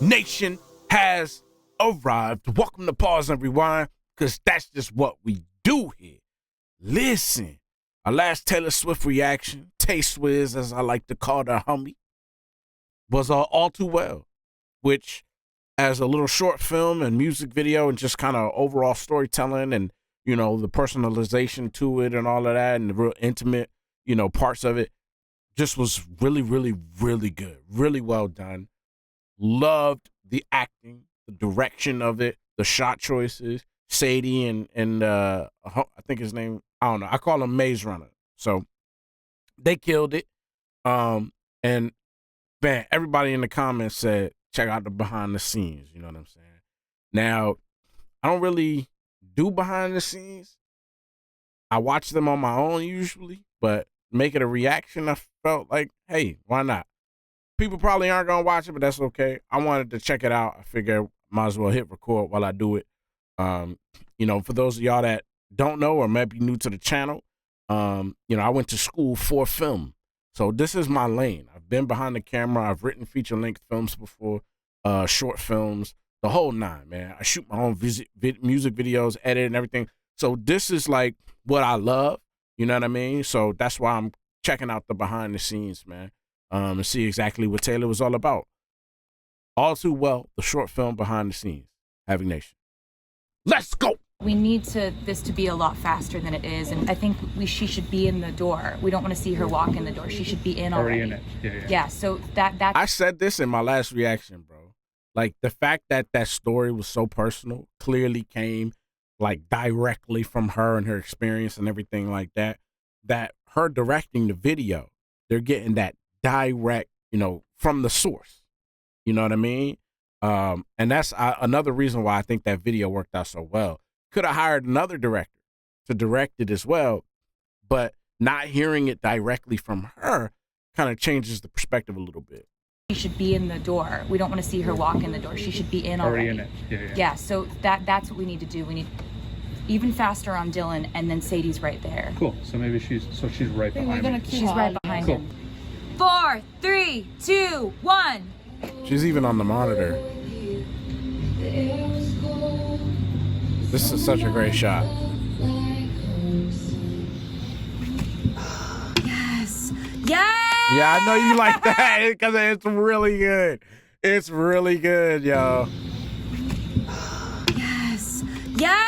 Nation has arrived. Welcome to Pause and Rewind, because that's just what we do here. Listen, our last Taylor Swift reaction, Tay-Swizz, as I like to call her homie, was All Too Well, which as a little short film and music video and just kind of overall storytelling and, you know, the personalization to it and all of that and the real intimate, you know, parts of it just was really, really, really good. Really well done. Loved the acting, the direction of it, the shot choices. Sadie and I think his name, I don't know. I call him Maze Runner. So they killed it. And man, everybody in the comments said, check out the behind the scenes. You know what I'm saying? Now, I don't really do behind the scenes. I watch them on my own usually, but make it a reaction, I felt like, hey, why not? People probably aren't going to watch it, but that's okay. I wanted to check it out. I figured might as well hit record while I do it. You know, for those of y'all that don't know or might be new to the channel, you know, I went to school for film. So this is my lane. I've been behind the camera. I've written feature-length films before, short films, the whole nine, man. I shoot my own music videos, edit and everything. So this is like what I love. You know what I mean? So that's why I'm checking out the behind the scenes, man, and see exactly what Taylor was all about. All Too Well, the short film behind the scenes. Havik Nation. Let's go. We need this to be a lot faster than it is, and I think she should be in the door. We don't want to see her walk in the door. She should be in already. In it. Yeah. Yeah. So that I said this in my last reaction, bro. Like the fact that that story was so personal, clearly came like directly from her and her experience and everything like that. That her directing the video, they're getting that direct, you know, from the source. You know what I mean? And that's another reason why I think that video worked out so well. Could have hired another director to direct it as well, but not hearing it directly from her kind of changes the perspective a little bit. she should be in the door. We don't want to see her walk in the door. She should be in already. In it. Yeah. So that's what we need to do. We need even faster on Dylan, and then Sadie's right there. Cool. So maybe she's right behind me. She's right behind him. 4, 3, 2, 1. She's even on the monitor. This is such a great shot. Yes. Yes. Yeah, I know you like that because it's really good. It's really good, yo. Yes. Yes.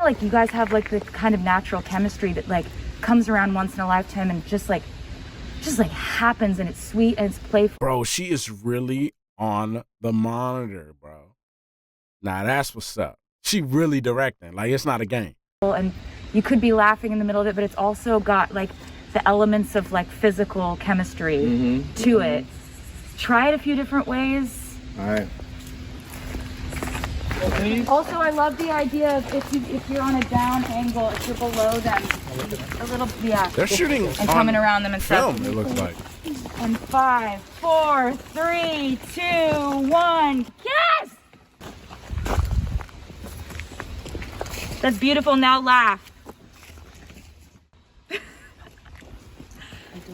Like you guys have like the kind of natural chemistry that like comes around once in a lifetime and just like happens, and it's sweet and it's playful. Bro, she is really on the monitor, bro. Nah, that's what's up. She really directing. Like, it's not a game. And you could be laughing in the middle of it, but it's also got like the elements of like physical chemistry to it. Try it a few different ways. All right. Also, I love the idea of if you're on a down angle, if you're below them, a little, yeah. They're shooting and coming around them and film, stuff. it looks like. And 5, 4, 3, 2, 1. Yes! That's beautiful. Now laugh.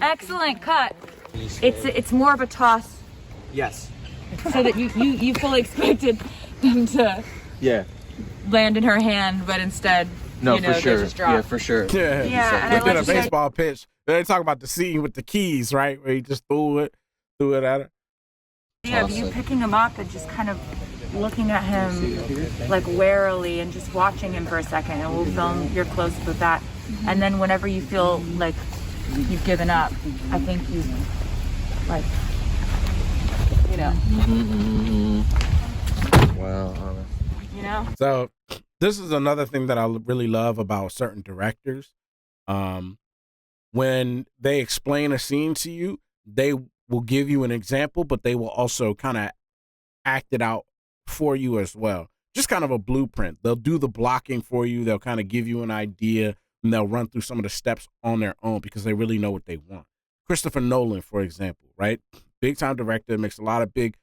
Excellent cut. It's more of a toss. Yes. So that you fully expected them to land in her hand, but instead, No, you know, for sure. they just drop. Yeah, for sure. Yeah. Yeah, and I Look at like a to say- baseball pitch. They talk about the scene with the keys, right? Where he just threw it at her. Yeah, of you picking him up and just kind of looking at him like warily and just watching him for a second, and we'll film your close-up of that. And then whenever you feel like you've given up, I think you like, you know. Wow. You know? So this is another thing that I really love about certain directors. When they explain a scene to you, they will give you an example, but they will also kind of act it out for you as well. Just kind of a blueprint. They'll do the blocking for you. They'll kind of give you an idea, and they'll run through some of the steps on their own because they really know what they want. Christopher Nolan, for example, right? Big time director, makes a lot of big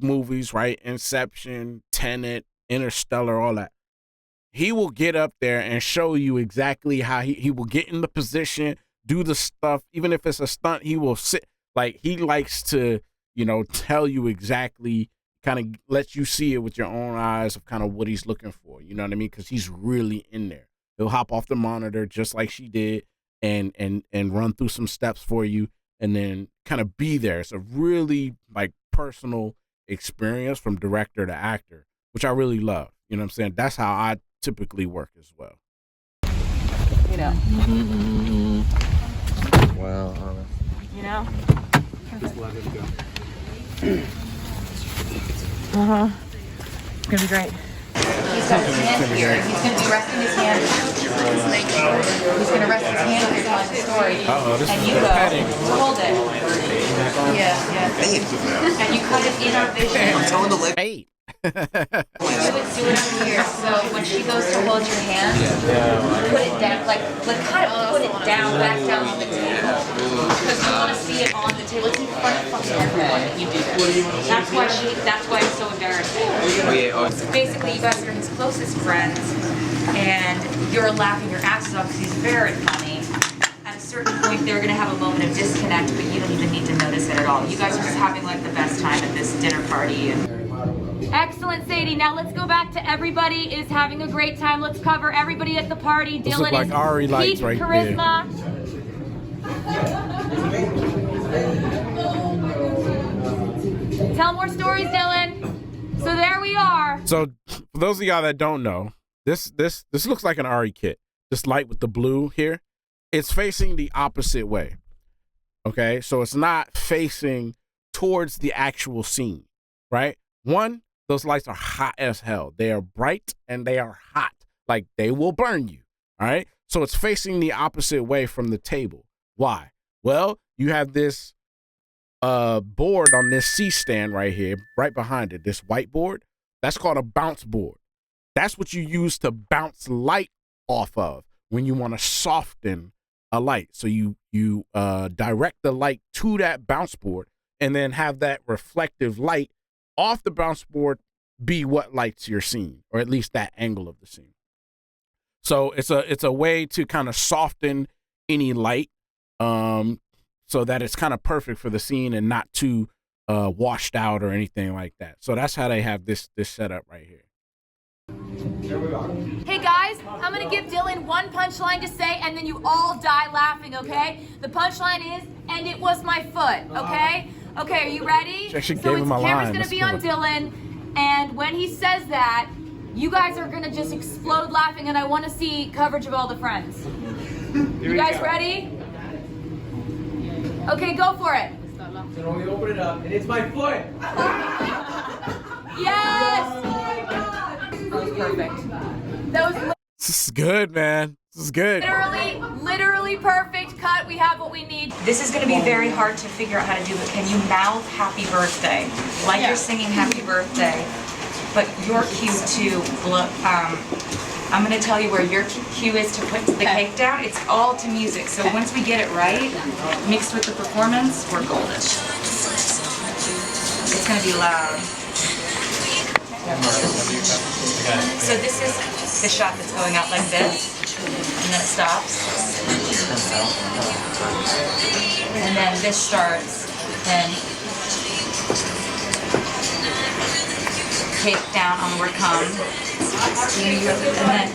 movies, right? Inception, Tenet, Interstellar, all that. He will get up there and show you exactly how he will get in the position, do the stuff. Even if it's a stunt, he will sit. Like, he likes to you know, tell you exactly, kind of lets you see it with your own eyes of kind of what he's looking for. You know what I mean? Because he's really in there. He'll hop off the monitor just like she did and run through some steps for you and then kind of be there. It's a really like personal experience from director to actor, which I really love. You know what I'm saying? That's how I typically work as well. You know. Well, You know? Just let him go. It's gonna be great. He's got his hand here. He's gonna be resting his hand. He's gonna rest his hand here telling the story. This and is you the go petting. hold it. Yeah. And you kind of in our vision. Hey. Do it up here. So when she goes to hold your hand, put it down, like kind of put it down, back down on the table. Because you want to see it on the table. It's in front of fucking everyone that you do this. That's why it's so embarrassing. So basically, you guys are his closest friends, and you're laughing your asses off because he's very funny. At a certain point, they're gonna have a moment of disconnect, but you don't even need to notice it at all. You guys are just having like the best time at this dinner party. Excellent, Sadie. Now let's go back to everybody is having a great time. Let's cover everybody at the party. This Dylan look like is Ari lights peak right charisma. Tell more stories, Dylan. So there we are. So for those of y'all that don't know, this looks like an Ari kit. This light with the blue here, it's facing the opposite way. Okay, so it's not facing towards the actual scene, right? One, those lights are hot as hell. They are bright and they are hot. Like they will burn you. All right. So it's facing the opposite way from the table. Why? Well, you have this board on this C-stand right here, right behind it, this whiteboard. That's called a bounce board. That's what you use to bounce light off of when you want to soften a light. So you direct the light to that bounce board and then have that reflective light off the bounce board be what lights your scene, or at least that angle of the scene. So it's a way to kind of soften any light, so that it's kind of perfect for the scene and not too washed out or anything like that. So that's how they have this setup right here. Hey guys, I'm gonna give Dylan one punchline to say, and then you all die laughing, okay? The punchline is, and it was my foot, okay? Okay, are you ready? She actually So gave him a camera's line. gonna That's be cool. on Dylan, and when he says that, you guys are gonna just explode laughing, and I want to see coverage of all the friends. You guys ready? Okay, go for it. So when we open it up, and it's my foot! Yes! That was perfect. That was This is good, man. This is good. literally perfect cut. We have what we need. This is going to be very hard to figure out how to do, but can you mouth happy birthday? Like you're singing happy birthday, but your cue to, I'm going to tell you where your cue is to put the cake down. It's all to music, so once we get it right, mixed with the performance, we're golden. It's going to be loud. So this is the shot that's going out like this, and then it stops. And then this starts, then cake down, onward come. And then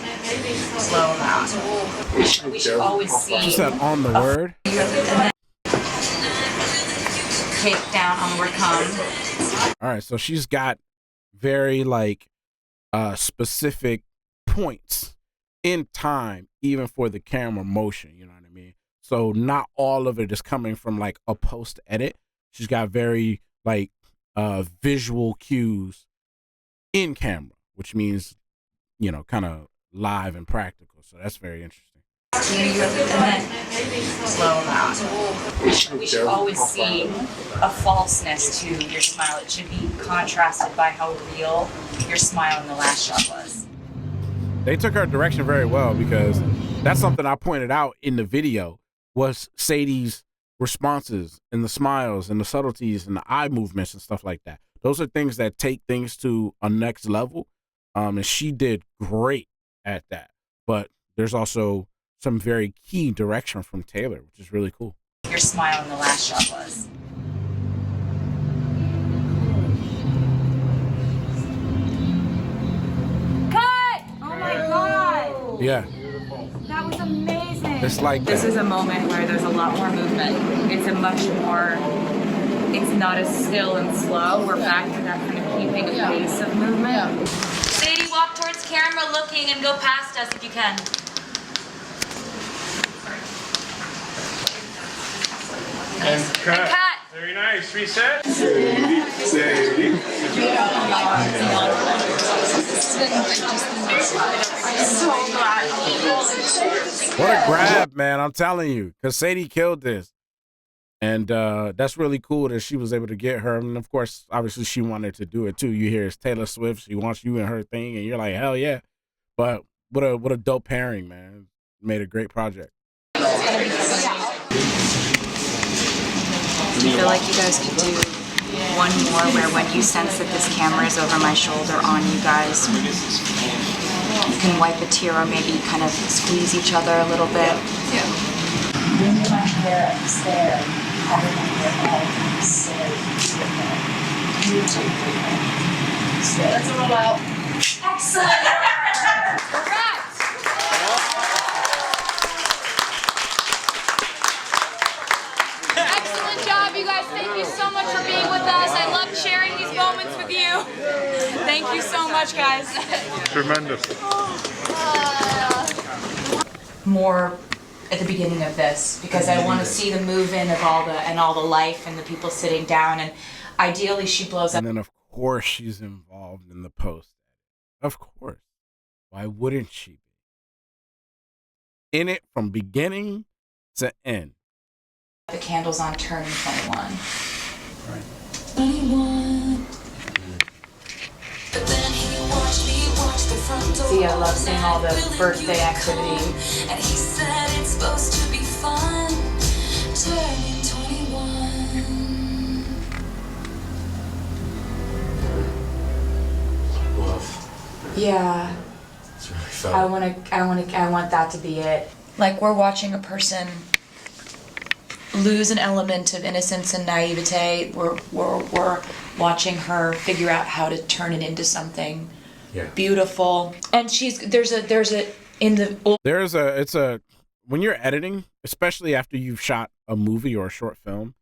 slow them out. We should always see. She said on the word. And then cake down, onward come. All right, so she's got very like specific points in time, even for the camera motion, you know what I mean? So not all of it is coming from like a post edit. She's got very like visual cues in camera, which means, you know, kind of live and practical. So that's very interesting. And then slow them out. We should always see a falseness to your smile. It should be contrasted by how real your smile in the last shot was. They took her direction very well, because that's something I pointed out in the video was Sadie's responses and the smiles and the subtleties and the eye movements and stuff like that. Those are things that take things to a next level. And she did great at that. But there's also some very key direction from Taylor, which is really cool. Your smile in the last shot was. Yeah. That was amazing. It's like this that. is a moment where there's a lot more movement. It's a much more, it's not as still and slow. We're back to that kind of keeping a pace of movement. Sadie, walk towards camera looking and go past us if you can. And cut. And cut. Very nice. Reset. What a grab, man. I'm telling you. Because Sadie killed this. And that's really cool that she was able to get her. And, of course, obviously she wanted to do it, too. You hear it's Taylor Swift. She wants you in her thing. And you're like, hell yeah. But what a dope pairing, man. Made a great project. Do you feel like you guys could do one more where when you sense that this camera is over my shoulder on you guys, you can wipe a tear or maybe kind of squeeze each other a little bit? Yeah. Bring my hair up, stare. Have it on your head, stare. Let's roll out. Excellent! Correct. Excellent job, you guys. Thank you so much for being with us. I love sharing these moments with you. Thank you so much, guys. Tremendous. More at the beginning of this because I want to see the move-in of all the life and the people sitting down, and ideally she blows up. And then, of course, she's involved in the post. Of course. Why wouldn't she be? In it from beginning to end. The candles on turning 21. Right. 21. See, I love seeing all the birthday activity. And he said it's supposed to be fun. Turning 21. Love. Yeah. It's really fun. I want that to be it. Like we're watching a person lose an element of innocence and naivete. We're watching her figure out how to turn it into something beautiful. And when you're editing, especially after you've shot a movie or a short film,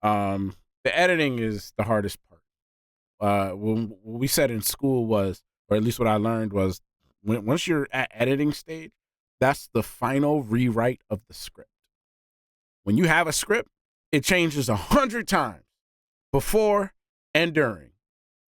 the editing is the hardest part. What we said in school was, or at least what I learned was, once you're at editing stage, that's the final rewrite of the script. When you have a script, it changes 100 times before and during.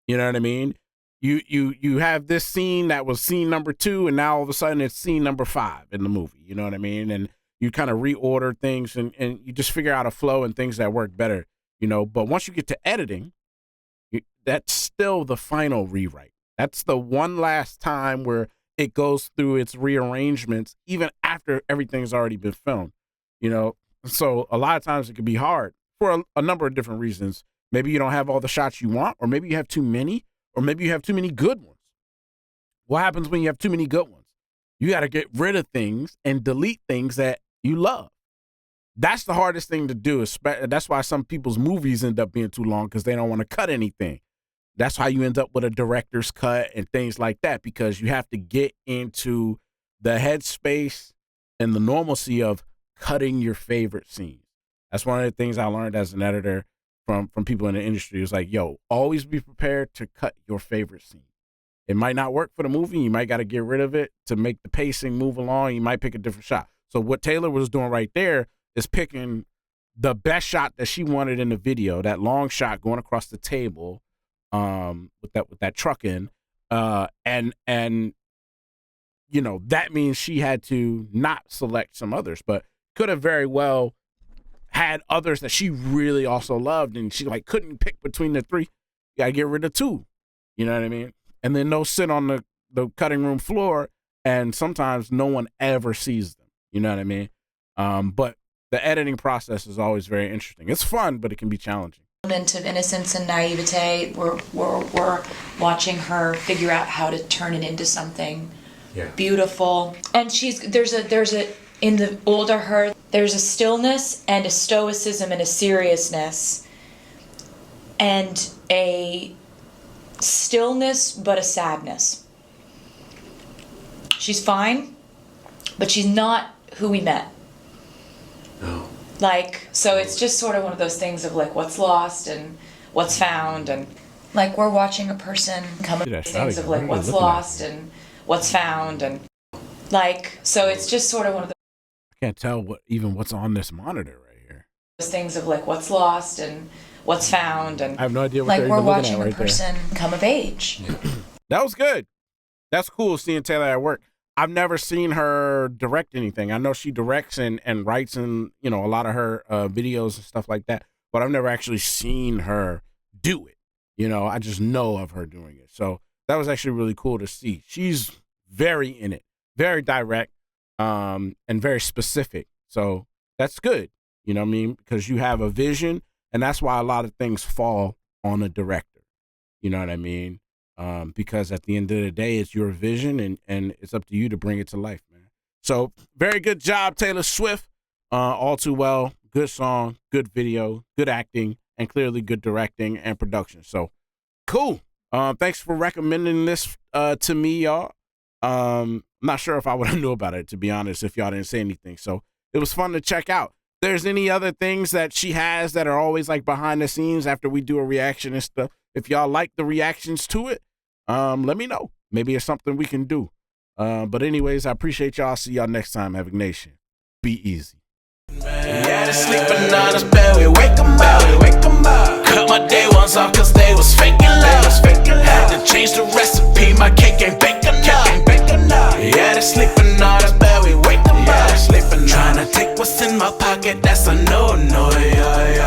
You know what I mean? You have this scene that was scene number 2, and now all of a sudden it's scene number 5 in the movie. You know what I mean? And you kind of reorder things and you just figure out a flow and things that work better, you know. But once you get to editing, that's still the final rewrite. That's the one last time where it goes through its rearrangements, even after everything's already been filmed, you know. So a lot of times it can be hard for a number of different reasons. Maybe you don't have all the shots you want, or maybe you have too many, or maybe you have too many good ones. What happens when you have too many good ones? You got to get rid of things and delete things that you love. That's the hardest thing to do. That's why some people's movies end up being too long, because they don't want to cut anything. That's how you end up with a director's cut and things like that, because you have to get into the headspace and the normalcy of cutting your favorite scenes. That's one of the things I learned as an editor from people in the industry. It's like, yo, always be prepared to cut your favorite scene. It might not work for the movie. You might got to get rid of it to make the pacing move along. You might pick a different shot. So what Taylor was doing right there is picking the best shot that she wanted in the video, that long shot going across the table with that truck in. And you know, that means she had to not select some others, but could have very well had others that she really also loved, and she like couldn't pick between the 3. You gotta get rid of 2. You know what I mean? And then those sit on the cutting room floor, and sometimes no one ever sees them. You know what I mean? But the editing process is always very interesting. It's fun, but it can be challenging. Element of innocence and naivete. We're watching her figure out how to turn it into something beautiful. And in the older her, there's a stillness and a stoicism and a seriousness, and a stillness but a sadness. She's fine, but she's not who we met. No. Like, so it's just sort of one of those things of like what's lost and what's found, and like we're watching a person come up with things of like what's lost and what's found, and like, so it's just sort of one of I can't tell what's on this monitor right here. those things of like what's lost and what's found, and I have no idea what like they're we're even looking watching at right a person come of age. That was good. That's cool seeing Taylor at work. I've never seen her direct anything. I know she directs and writes and, you know, a lot of her videos and stuff like that, but I've never actually seen her do it. You know, I just know of her doing it. So that was actually really cool to see. She's very in it, very direct, and very specific. So that's good. You know what I mean? Because you have a vision, and that's why a lot of things fall on a director. You know what I mean? Because at the end of the day, it's your vision, and it's up to you to bring it to life, man. So very good job, Taylor Swift. All Too Well, good song, good video, good acting, and clearly good directing and production. So cool. Thanks for recommending this to me, y'all. I'm not sure if I would have knew about it, to be honest, if y'all didn't say anything. So it was fun to check out. There's any other things that she has that are always like behind the scenes after we do a reaction and stuff. If y'all like the reactions to it, let me know. Maybe it's something we can do. But anyways, I appreciate y'all. See y'all next time, Havik Nation. Be easy. Yeah, they sleeping on us bed, we wake 'em up. Cut my day ones off cause they was faking love. Had to change the recipe, my cake ain't baking up. Yeah, they sleeping on us bed, we wake 'em up. Trying to take what's in my pocket, that's a no, yeah.